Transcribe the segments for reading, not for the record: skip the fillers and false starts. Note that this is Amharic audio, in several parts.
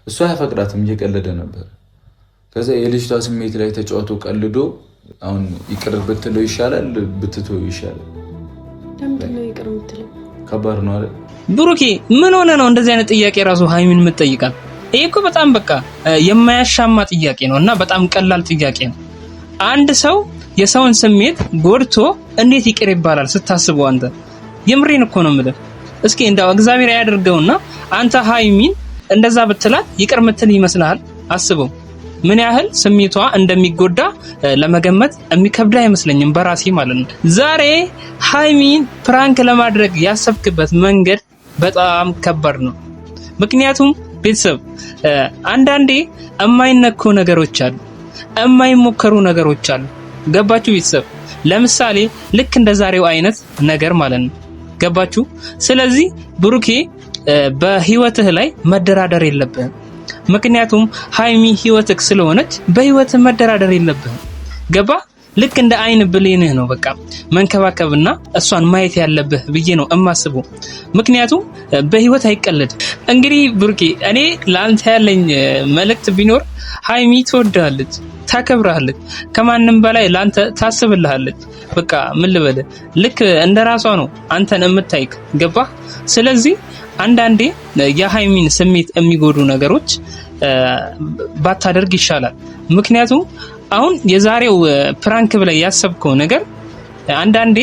እሷ ያፈቅራትም እየቀለደ ነበር። ከዛ የልጅቷ ስሜት ላይ ተጫውቶ ቀልዶ አሁን ይቅር ብትለው ይሻላል ብትተው ይሻላል? ለምንድን ነው ይቅር የምትለው? ከባድ ነው አይደል? ብሩኬ ምን ሆነ ነው እንደዚህ አይነት ጥያቄ ራሱ ሃይሚን የምትጠይቃት? ይሄ እኮ በጣም በቃ የማያሻማ ጥያቄ ነው እና በጣም ቀላል ጥያቄ ነው። አንድ ሰው የሰውን ስሜት ጎድቶ እንዴት ይቅር ይባላል ስታስበው? አንተ የምሬን እኮ ነው የምልህ። እስኪ እንደው እግዚአብሔር ያደርገውና አንተ ሃይሚን እንደዛ ብትላት ይቅር ምትል ይመስልሃል? አስበው ምን ያህል ስሜቷ እንደሚጎዳ ለመገመት የሚከብድ አይመስለኝም በራሴ ማለት ነው። ዛሬ ሃይሚን ፕራንክ ለማድረግ ያሰብክበት መንገድ በጣም ከባድ ነው። ምክንያቱም ቤተሰብ አንዳንዴ የማይነኩ ነገሮች አሉ፣ የማይሞከሩ ነገሮች አሉ። ገባችሁ ቤተሰብ? ለምሳሌ ልክ እንደ ዛሬው አይነት ነገር ማለት ነው። ገባችሁ? ስለዚህ ብሩኬ በህይወትህ ላይ መደራደር የለብህም። ምክንያቱም ሃይሚ ህይወትክ ስለሆነች በህይወትህ መደራደር የለብህም። ገባ? ልክ እንደ አይን ብሌንህ ነው በቃ መንከባከብና እሷን ማየት ያለብህ ብዬ ነው እማስበው። ምክንያቱም በህይወት አይቀለድ። እንግዲህ ብሩኬ እኔ ላንተ ያለኝ መልእክት ቢኖር ሃይሚ ትወድሃለች፣ ታከብራለች፣ ከማንም በላይ ላንተ ታስብልሃለች። በቃ ምን ልበል ልክ እንደራሷ ነው አንተን የምታይክ። ገባ? ስለዚህ አንዳንዴ የሃይሚን ስሜት የሚጎዱ ነገሮች ባታደርግ ይሻላል። ምክንያቱም አሁን የዛሬው ፕራንክ ብለ ያሰብከው ነገር አንዳንዴ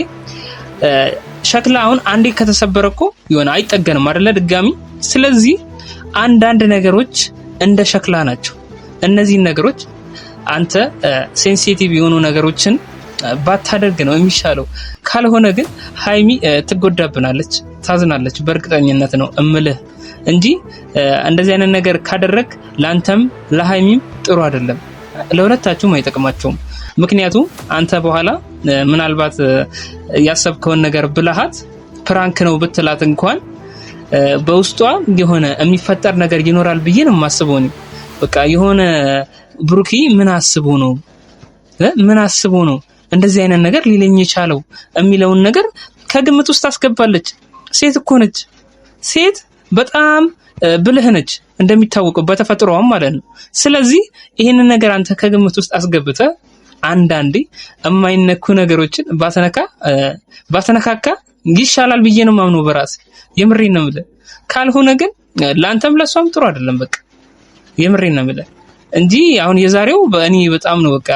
ሸክላ አሁን አንዴ ከተሰበረኮ ይሆነ አይጠገንም አይደለ ድጋሚ። ስለዚህ አንዳንድ ነገሮች እንደ ሸክላ ናቸው። እነዚህ ነገሮች አንተ ሴንሲቲቭ የሆኑ ነገሮችን ባታደርግ ነው የሚሻለው። ካልሆነ ግን ሃይሚ ትጎዳብናለች፣ ታዝናለች። በእርግጠኝነት ነው እምልህ እንጂ እንደዚህ አይነት ነገር ካደረግ ላንተም ለሃይሚም ጥሩ አይደለም፣ ለሁለታችሁም አይጠቅማቸውም። ምክንያቱም አንተ በኋላ ምናልባት ያሰብከውን ነገር ብለሃት ፕራንክ ነው ብትላት እንኳን በውስጧ የሆነ የሚፈጠር ነገር ይኖራል ብዬ ነው የማስበው። በቃ የሆነ ብሩኪ ምን አስቦ ነው እንደዚህ አይነት ነገር ሊለኝ የቻለው የሚለውን ነገር ከግምት ውስጥ አስገባለች። ሴት እኮ ነች። ሴት በጣም ብልህ ነች እንደሚታወቀው በተፈጥሮዋም ማለት ነው። ስለዚህ ይሄንን ነገር አንተ ከግምት ውስጥ አስገብተህ አንዳንዴ የማይነኩ ነገሮችን ባተነካካ ይሻላል ብዬ ነው ማምነው በራሴ። የምሬን ነው የምልህ። ካልሆነ ግን ላንተም ለሷም ጥሩ አይደለም። በቃ የምሬን ነው የምልህ እንጂ አሁን የዛሬው በእኔ በጣም ነው በቃ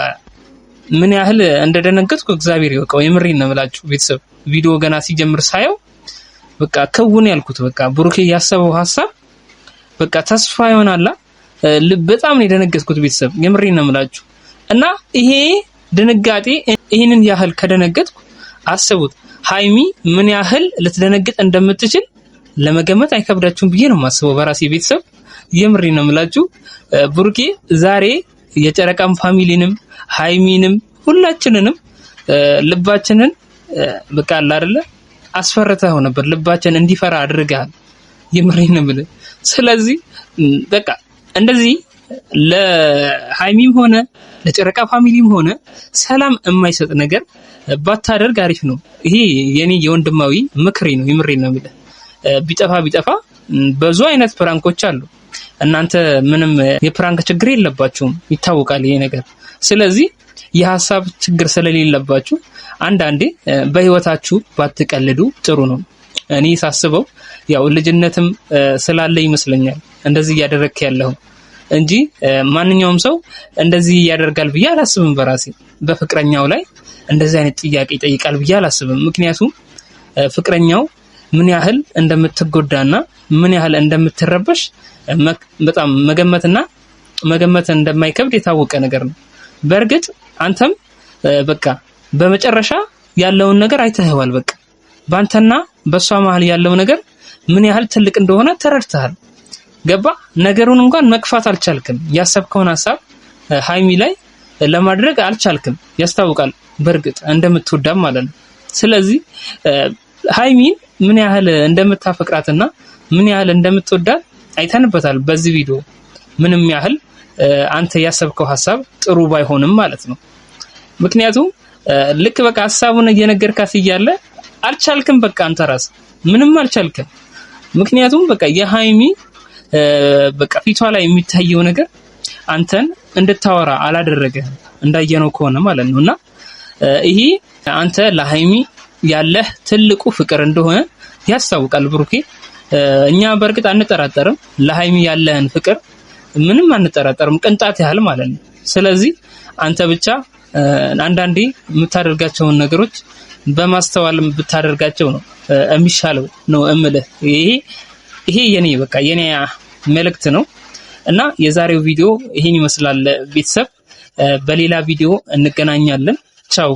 ምን ያህል እንደደነገጥኩ እግዚአብሔር ይወቀው። የምሬን ነው የምላችሁ ቤተሰብ። ቪዲዮ ገና ሲጀምር ሳየው በቃ ከውን ያልኩት በቃ ብሩኬ ያሰበው ሐሳብ በቃ ተስፋ ይሆናል። በጣም ነው የደነገጥኩት ቤተሰብ። የምሬን ነው የምላችሁ እና ይሄ ድንጋጤ ይሄንን ያህል ከደነገጥኩ አስቡት ሃይሚ ምን ያህል ልትደነግጥ እንደምትችል ለመገመት አይከብዳችሁም ብዬ ነው የማስበው በራሴ ቤተሰብ። የምሬን ነው የምላችሁ ብሩኬ ዛሬ የጨረቃም ፋሚሊንም ሃይሚንም ሁላችንንም ልባችንን በቃ አለ አይደለ አስፈርተው ነበር። ልባችን እንዲፈራ አድርገሃል። የምሬን ነው የምልህ። ስለዚህ በቃ እንደዚህ ለሃይሚም ሆነ ለጨረቃ ፋሚሊም ሆነ ሰላም የማይሰጥ ነገር ባታደርግ አሪፍ ነው። ይሄ የኔ የወንድማዊ ምክሬ ነው። የምሬን ነው የምልህ። ቢጠፋ ብዙ አይነት ፕራንኮች አሉ። እናንተ ምንም የፕራንክ ችግር የለባችሁም፣ ይታወቃል ይሄ ነገር። ስለዚህ የሐሳብ ችግር ስለሌለባችሁ አንዳንዴ በህይወታችሁ ባትቀልዱ ጥሩ ነው። እኔ ሳስበው ያው ልጅነትም ስላለ ይመስለኛል እንደዚህ እያደረክ ያለው እንጂ ማንኛውም ሰው እንደዚህ ያደርጋል ብዬ አላስብም በራሴ። በፍቅረኛው ላይ እንደዚህ አይነት ጥያቄ ይጠይቃል ብዬ አላስብም። ምክንያቱም ፍቅረኛው ምን ያህል እንደምትጎዳና ምን ያህል እንደምትረበሽ በጣም መገመት እንደማይከብድ የታወቀ ነገር ነው። በእርግጥ አንተም በቃ በመጨረሻ ያለውን ነገር አይተህዋል። በቃ ባንተና በሷ መሃል ያለው ነገር ምን ያህል ትልቅ እንደሆነ ተረድተሃል። ገባ? ነገሩን እንኳን መቅፋት አልቻልክም። ያሰብከውን ሐሳብ ሃይሚ ላይ ለማድረግ አልቻልክም። ያስታውቃል በእርግጥ እንደምትወዳም ማለት ነው። ስለዚህ ሃይሚን ምን ያህል እንደምታፈቅራትና ምን ያህል እንደምትወዳት አይተንበታል በዚህ ቪዲዮ። ምንም ያህል አንተ ያሰብከው ሐሳብ ጥሩ ባይሆንም ማለት ነው። ምክንያቱም ልክ በቃ ሐሳቡን እየነገርካት እያለ አልቻልክም። በቃ አንተ ራስ ምንም አልቻልክም። ምክንያቱም በቃ የሃይሚ በቃ ፊቷ ላይ የሚታየው ነገር አንተን እንድታወራ አላደረገህም እንዳየነው ከሆነ ማለት ነውና ይሄ አንተ ለሃይሚ ያለህ ትልቁ ፍቅር እንደሆነ ያስታውቃል ብሩኬ። እኛ በርግጥ አንጠራጠርም ለሃይሚ ያለህን ፍቅር ምንም አንጠራጠርም ቅንጣት ያህል ማለት ነው። ስለዚህ አንተ ብቻ አንዳንዴ የምታደርጋቸውን ነገሮች በማስተዋል ብታደርጋቸው ነው የሚሻለው ነው እምልህ። ይሄ የኔ መልእክት ነው እና የዛሬው ቪዲዮ ይሄን ይመስላል ቤተሰብ። በሌላ ቪዲዮ እንገናኛለን። ቻው።